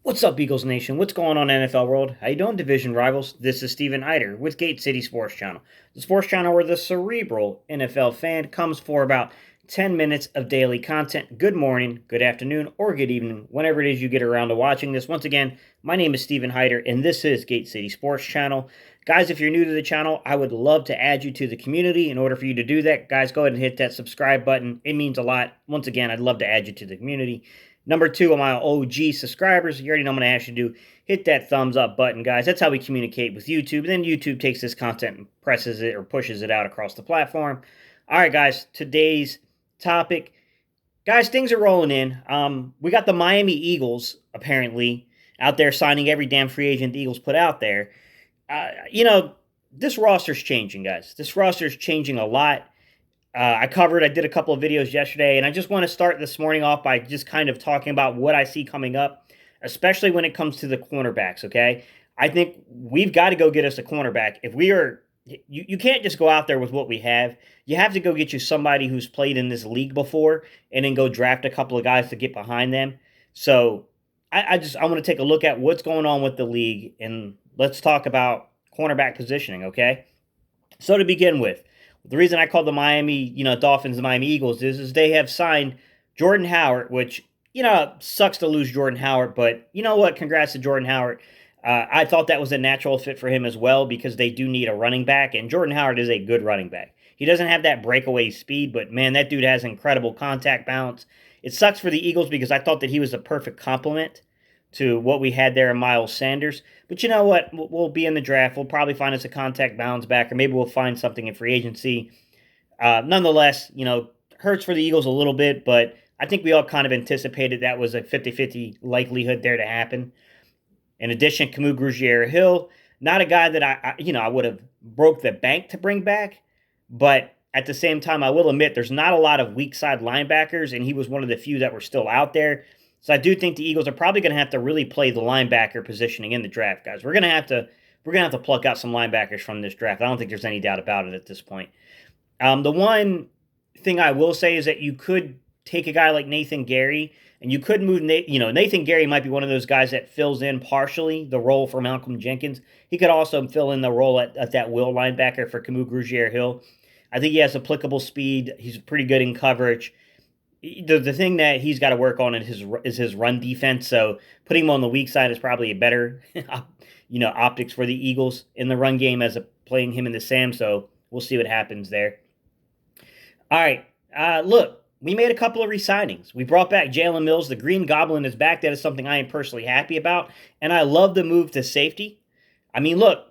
What's up, Eagles Nation? What's going on, NFL world? How you doing, division rivals? This is Steven Eider with Gate City Sports Channel, the sports channel where the cerebral NFL fan comes for about 10 minutes of daily content. Good morning, good afternoon, or good evening, whenever it is you get around to watching this. Once again, my name is Steven Eider, and this is Gate City Sports Channel. Guys, if you're new to the channel, I would love to add you to the community. In order for you to do that, guys, go ahead and hit that subscribe button. It means a lot. Once again, I'd love to add you to the community. Number two, of my OG subscribers, you already know what I'm going to ask you to do. Hit that thumbs up button, guys. That's how we communicate with YouTube. Then YouTube takes this content and presses it or pushes it out across the platform. All right, guys, today's topic. Guys, things are rolling in. We got the Miami Eagles, apparently, out there signing every damn free agent the Eagles put out there. This roster's changing, guys. This roster's changing a lot. I did a couple of videos yesterday, and I just want to start this morning off by just kind of talking about what I see coming up, especially when it comes to the cornerbacks, okay? I think we've got to go get us a cornerback. If we are, you can't just go out there with what we have. You have to go get you somebody who's played in this league before and then go draft a couple of guys to get behind them. So I want to take a look at what's going on with the league, and let's talk about cornerback positioning, okay? So to begin with, the reason I call the Miami, Dolphins the Miami Eagles is they have signed Jordan Howard, which, sucks to lose Jordan Howard, but you know what? Congrats to Jordan Howard. I thought that was a natural fit for him as well because they do need a running back, and Jordan Howard is a good running back. He doesn't have that breakaway speed, but man, that dude has incredible contact balance. It sucks for the Eagles because I thought that he was a perfect complement to what we had there in Miles Sanders. But you know what? We'll be in the draft. We'll probably find us a contact balance back, or maybe we'll find something in free agency. Nonetheless, hurts for the Eagles a little bit, but I think we all kind of anticipated that was a 50-50 likelihood there to happen. In addition, Camus Grugier-Hill, not a guy that I would have broke the bank to bring back, but at the same time, I will admit there's not a lot of weak side linebackers, and he was one of the few that were still out there. So I do think the Eagles are probably going to have to really play the linebacker positioning in the draft, guys. We're going to have to pluck out some linebackers from this draft. I don't think there's any doubt about it at this point. The one thing I will say is that you could take a guy like Nathan Gary, and you could move Nathan Gary might be one of those guys that fills in partially the role for Malcolm Jenkins. He could also fill in the role at that will linebacker for Camus Grugier-Hill. I think he has applicable speed. He's pretty good in coverage. The thing that he's got to work on is his run defense. So putting him on the weak side is probably a better, optics for the Eagles in the run game as playing him in the Sam. So we'll see what happens there. All right, look, we made a couple of re-signings. We brought back Jalen Mills. The Green Goblin is back. That is something I am personally happy about, and I love the move to safety. I mean, look,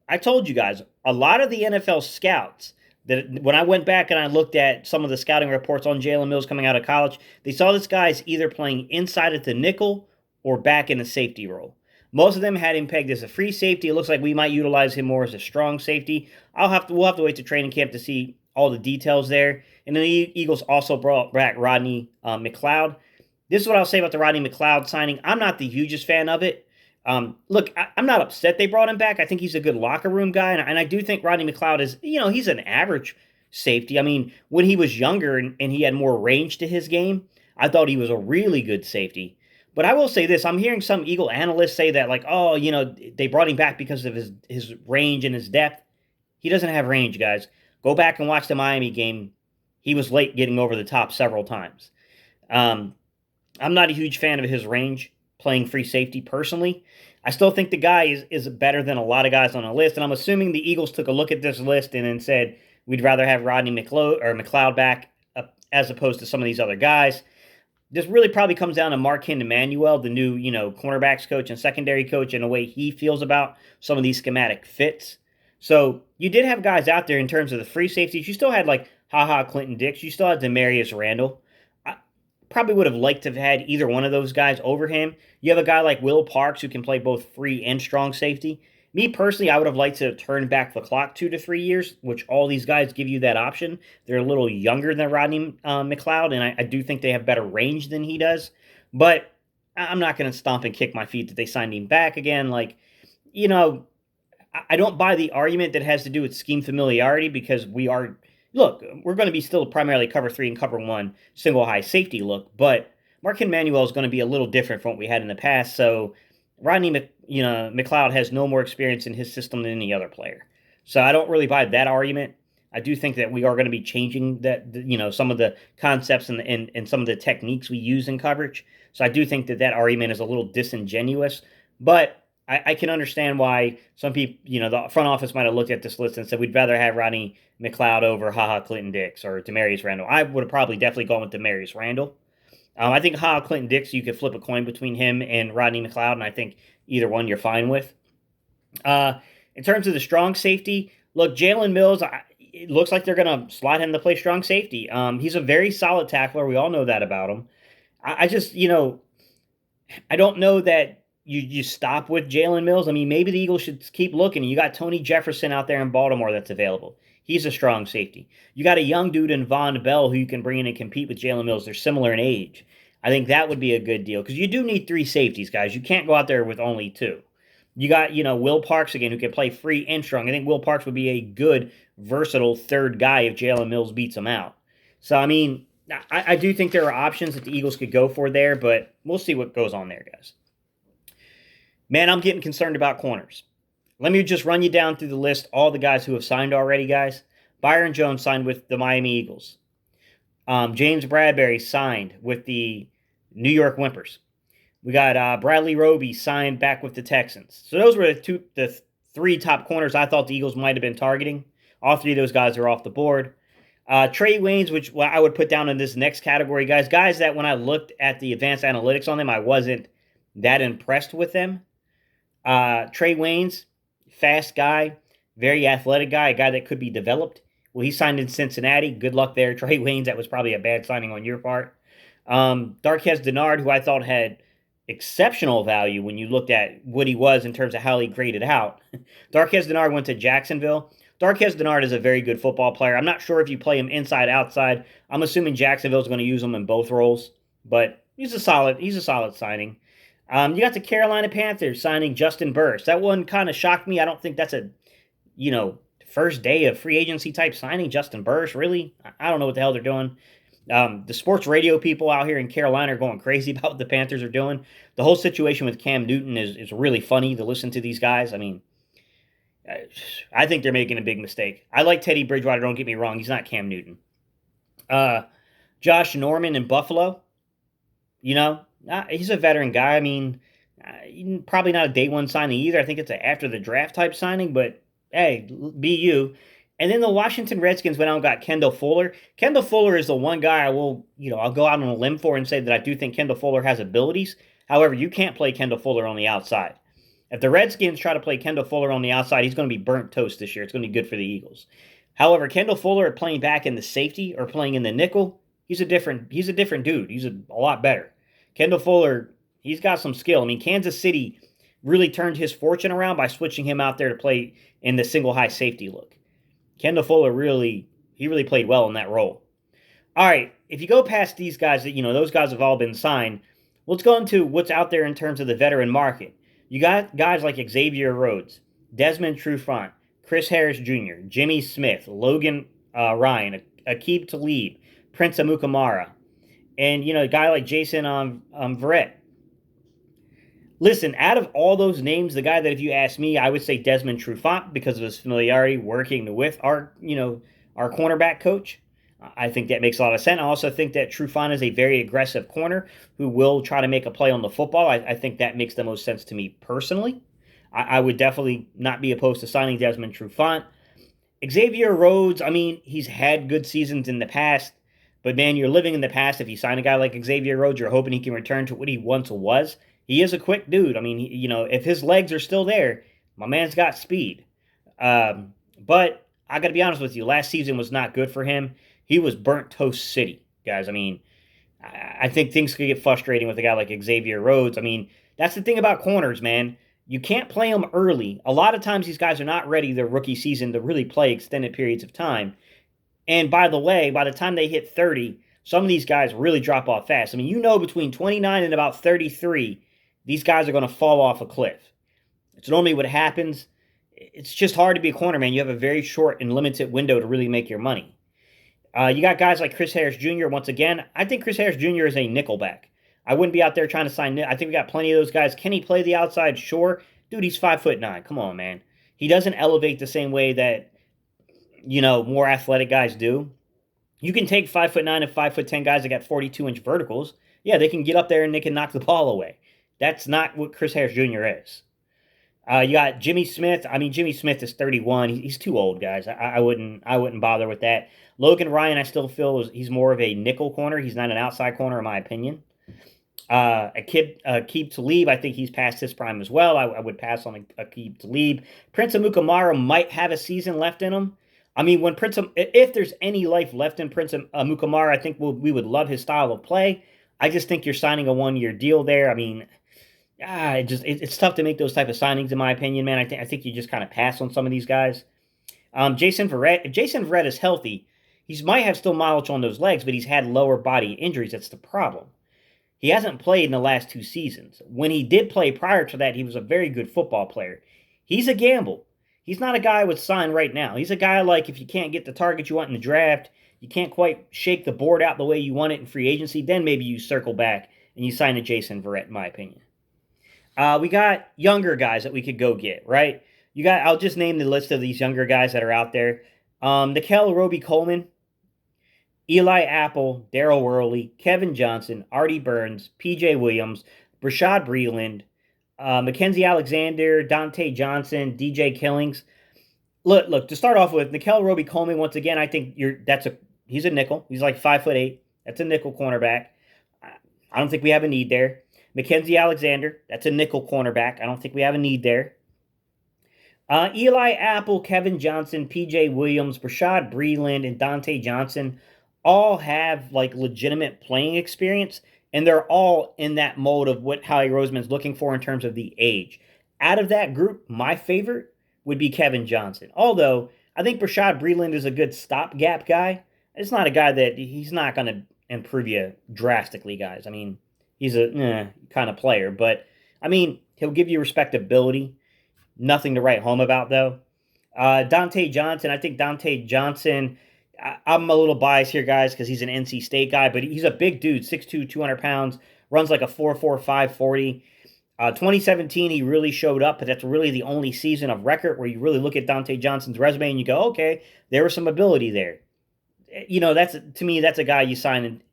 I told you guys, a lot of the NFL scouts, that when I went back and I looked at some of the scouting reports on Jalen Mills coming out of college, they saw this guy's either playing inside at the nickel or back in the safety role. Most of them had him pegged as a free safety. It looks like we might utilize him more as a strong safety. We'll have to wait to training camp to see all the details there. And then the Eagles also brought back Rodney McLeod. This is what I'll say about the Rodney McLeod signing. I'm not the hugest fan of it. Look, I'm not upset they brought him back. I think he's a good locker room guy, and I do think Rodney McLeod is, he's an average safety. I mean, when he was younger and he had more range to his game, I thought he was a really good safety. But I will say this, I'm hearing some Eagle analysts say that, like, they brought him back because of his range and his depth. He doesn't have range, guys. Go back and watch the Miami game. He was late getting over the top several times. I'm not a huge fan of his range playing free safety personally. I still think the guy is better than a lot of guys on the list, and I'm assuming the Eagles took a look at this list and then said, we'd rather have Rodney McLeod back as opposed to some of these other guys. This really probably comes down to Marquand Emmanuel, the new, cornerbacks coach and secondary coach, and the way he feels about some of these schematic fits. So you did have guys out there in terms of the free safeties. You still had like Clinton Dix. You still had Demarius Randall. I probably would have liked to have had either one of those guys over him. You have a guy like Will Parks who can play both free and strong safety. Me personally, I would have liked to turn back the clock 2 to 3 years, which all these guys give you that option. They're a little younger than Rodney McLeod, and I do think they have better range than he does. But I'm not going to stomp and kick my feet that they signed him back again. Like, I don't buy the argument that has to do with scheme familiarity because we're going to be still primarily cover 3 and cover 1 single high safety look, but Marquand Emmanuel is going to be a little different from what we had in the past. So McLeod has no more experience in his system than any other player. So I don't really buy that argument. I do think that we are going to be changing some of the concepts and some of the techniques we use in coverage. So I do think that argument is a little disingenuous, but I can understand why some people, the front office might have looked at this list and said we'd rather have Rodney McLeod over Clinton Dix or Demarius Randall. I would have probably definitely gone with Demarius Randall. I think Clinton Dix, you could flip a coin between him and Rodney McLeod, and I think either one you're fine with. In terms of the strong safety, look, Jalen Mills, it looks like they're going to slot him to play strong safety. He's a very solid tackler. We all know that about him. I just, I don't know that you stop with Jalen Mills. I mean, maybe the Eagles should keep looking. You got Tony Jefferson out there in Baltimore that's available. He's a strong safety. You got a young dude in Von Bell who you can bring in and compete with Jalen Mills. They're similar in age. I think that would be a good deal because you do need 3 safeties, guys. You can't go out there with only 2. You got, Will Parks again who can play free and strong. I think Will Parks would be a good, versatile third guy if Jalen Mills beats him out. So, I mean, I do think there are options that the Eagles could go for there, but we'll see what goes on there, guys. Man, I'm getting concerned about corners. Let me just run you down through the list, all the guys who have signed already, guys. Byron Jones signed with the Miami Eagles. James Bradberry signed with the New York Whimpers. We got Bradley Robey signed back with the Texans. So those were the 3 top corners I thought the Eagles might have been targeting. All 3 of those guys are off the board. Trey Waynes, which I would put down in this next category, guys that when I looked at the advanced analytics on them, I wasn't that impressed with them. Trey Waynes, fast guy, very athletic guy, a guy that could be developed. Well, he signed in Cincinnati. Good luck there, Trey Waynes. That was probably a bad signing on your part. Darqueze Dennard, who I thought had exceptional value when you looked at what he was in terms of how he graded out. Darqueze Dennard went to Jacksonville. Darqueze Dennard is a very good football player. I'm not sure if you play him inside, outside. I'm assuming Jacksonville's going to use him in both roles, but he's a solid signing. You got the Carolina Panthers signing Justin Burris. That one kind of shocked me. I don't think that's a, first day of free agency type signing. Justin Burris, really? I don't know what the hell they're doing. The sports radio people out here in Carolina are going crazy about what the Panthers are doing. The whole situation with Cam Newton is really funny to listen to these guys. I mean, I think they're making a big mistake. I like Teddy Bridgewater, don't get me wrong. He's not Cam Newton. Josh Norman in Buffalo, he's a veteran guy. I mean, probably not a day one signing either. I think it's an after the draft type signing, but hey, be you. And then the Washington Redskins went out and got Kendall Fuller. Kendall Fuller is the one guy I'll go out on a limb for and say that I do think Kendall Fuller has abilities. However, you can't play Kendall Fuller on the outside. If the Redskins try to play Kendall Fuller on the outside, he's going to be burnt toast this year. It's going to be good for the Eagles. However, Kendall Fuller playing back in the safety or playing in the nickel, he's a different dude. He's a lot better. Kendall Fuller, he's got some skill. I mean, Kansas City really turned his fortune around by switching him out there to play in the single high safety look. Kendall Fuller really played well in that role. All right, if you go past these guys, those guys have all been signed. Let's go into what's out there in terms of the veteran market. You got guys like Xavier Rhodes, Desmond Trufant, Chris Harris Jr., Jimmy Smith, Logan Ryan, Aqib Talib, Prince Amukamara, and a guy like Jason Verrett. Listen, out of all those names, the guy that if you ask me, I would say Desmond Trufant because of his familiarity working with our cornerback coach. I think that makes a lot of sense. I also think that Trufant is a very aggressive corner who will try to make a play on the football. I think that makes the most sense to me personally. I would definitely not be opposed to signing Desmond Trufant. Xavier Rhodes, I mean, he's had good seasons in the past, but man, you're living in the past. If you sign a guy like Xavier Rhodes, you're hoping he can return to what he once was. He is a quick dude. I mean, if his legs are still there, my man's got speed. But I got to be honest with you, last season was not good for him. He was burnt toast city, guys. I mean, I think things could get frustrating with a guy like Xavier Rhodes. I mean, that's the thing about corners, man. You can't play them early. A lot of times these guys are not ready their rookie season to really play extended periods of time. And by the way, by the time they hit 30, some of these guys really drop off fast. I mean, between 29 and about 33, these guys are going to fall off a cliff. It's normally what happens. It's just hard to be a corner, man. You have a very short and limited window to really make your money. You got guys like Chris Harris Jr. Once again, I think Chris Harris Jr. is a nickelback. I wouldn't be out there trying to sign. I think we got plenty of those guys. Can he play the outside? Sure. Dude, he's 5'9". Come on, man. He doesn't elevate the same way that, more athletic guys do. You can take 5'9" and 5'10" guys that got 42-inch verticals. Yeah, they can get up there and they can knock the ball away. That's not what Chris Harris Jr. is. You got Jimmy Smith. I mean, Jimmy Smith is 31. He's too old, guys. I wouldn't bother with that. Logan Ryan, I still feel he's more of a nickel corner. He's not an outside corner, in my opinion. Aqib Talib, I think he's past his prime as well. I would pass on Aqib Talib. Prince Amukamara might have a season left in him. I mean, if there's any life left in Prince Amukamara, I think we would love his style of play. I just think you're signing a 1-year deal there. I mean, it's tough to make those type of signings, in my opinion, man. I think you just kind of pass on some of these guys. Jason Verrett. If Jason Verrett is healthy, he might have still mileage on those legs, but he's had lower body injuries. That's the problem. He hasn't played in the last 2 seasons. When he did play prior to that, he was a very good football player. He's a gamble. He's not a guy I would sign right now. He's a guy like if you can't get the target you want in the draft, you can't quite shake the board out the way you want it in free agency, then maybe you circle back and you sign a Jason Verrett, in my opinion. We got younger guys that we could go get, right? I'll just name the list of these younger guys that are out there. Nikel Roby-Coleman, Eli Apple, Daryl Worley, Kevin Johnson, Artie Burns, P.J. Williams, Brashad Breeland, Mackenzie Alexander, Dante Johnson, DJ Killings. Look, to start off with, Nikel Roby-Coleman, once again, I think he's a nickel. He's like 5'8". That's a nickel cornerback. I don't think we have a need there. Mackenzie Alexander, that's a nickel cornerback. I don't think we have a need there. Eli Apple, Kevin Johnson, P.J. Williams, Brashad Breeland, and Dante Johnson all have like legitimate playing experience, and they're all in that mode of what Howie Roseman's looking for in terms of the age. Out of that group, my favorite would be Kevin Johnson. Although, I think Brashad Breeland is a good stopgap guy. It's not a guy that he's not going to improve you drastically, guys. I mean, he's a kind of player. But, I mean, he'll give you respectability. Nothing to write home about, though. Dante Johnson, I think Dante Johnson, I'm a little biased here, guys, because he's an NC State guy, but he's a big dude, 6'2", 200 pounds, runs like a 4.45 40. 2017, he really showed up, but that's really the only season of record where you really look at Dante Johnson's resume and you go, okay, there was some ability there. To me, that's a guy you sign,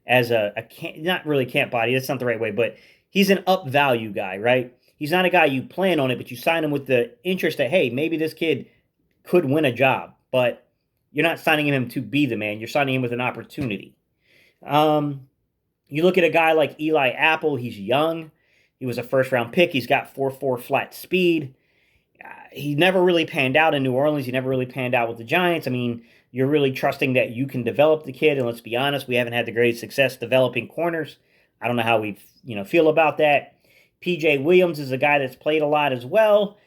as not really camp body. That's not the right way, but he's an up value guy, right? He's not a guy you plan on it, but you sign him with the interest that, hey, maybe this kid could win a job, but you're not signing him to be the man. You're signing him with an opportunity. You look at a guy like Eli Apple. He's young. He was a first-round pick. He's got 4.4 flat speed. He never really panned out in New Orleans. He never really panned out with the Giants. I mean, you're really trusting that you can develop the kid, and let's be honest, we haven't had the greatest success developing corners. I don't know how we feel about that. P.J. Williams is a guy that's played a lot as well.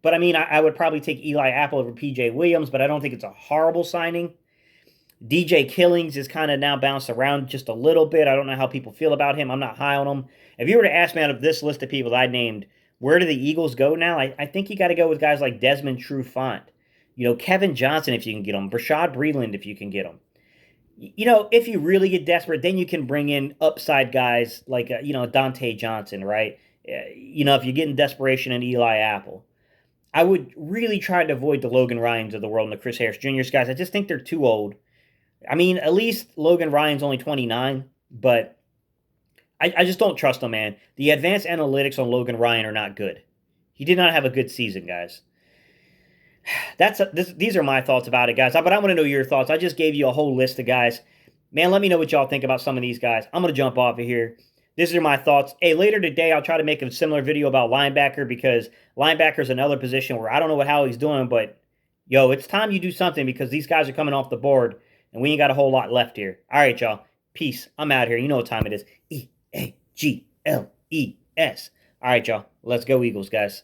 But, I mean, I would probably take Eli Apple over P.J. Williams, but I don't think it's a horrible signing. DJ Killings is kind of now bounced around just a little bit. I don't know how people feel about him. I'm not high on him. If you were to ask me out of this list of people that I named, where do the Eagles go now? I think you got to go with guys like Desmond Trufant. Kevin Johnson if you can get him. Brashad Breeland if you can get him. If you really get desperate, then you can bring in upside guys like, Dante Johnson, right? If you get in desperation in Eli Apple. I would really try to avoid the Logan Ryans of the world and the Chris Harris Jr.'s guys. I just think they're too old. I mean, at least Logan Ryan's only 29, but I just don't trust him, man. The advanced analytics on Logan Ryan are not good. He did not have a good season, guys. These are my thoughts about it, guys. But I want to know your thoughts. I just gave you a whole list of guys. Man, let me know what y'all think about some of these guys. I'm going to jump off of here. These are my thoughts. Hey, later today, I'll try to make a similar video about linebacker because linebacker is another position where I don't know what Howie's doing, but, it's time you do something because these guys are coming off the board, and we ain't got a whole lot left here. All right, y'all. Peace. I'm out here. You know what time it is. EAGLES. All right, y'all. Let's go Eagles, guys.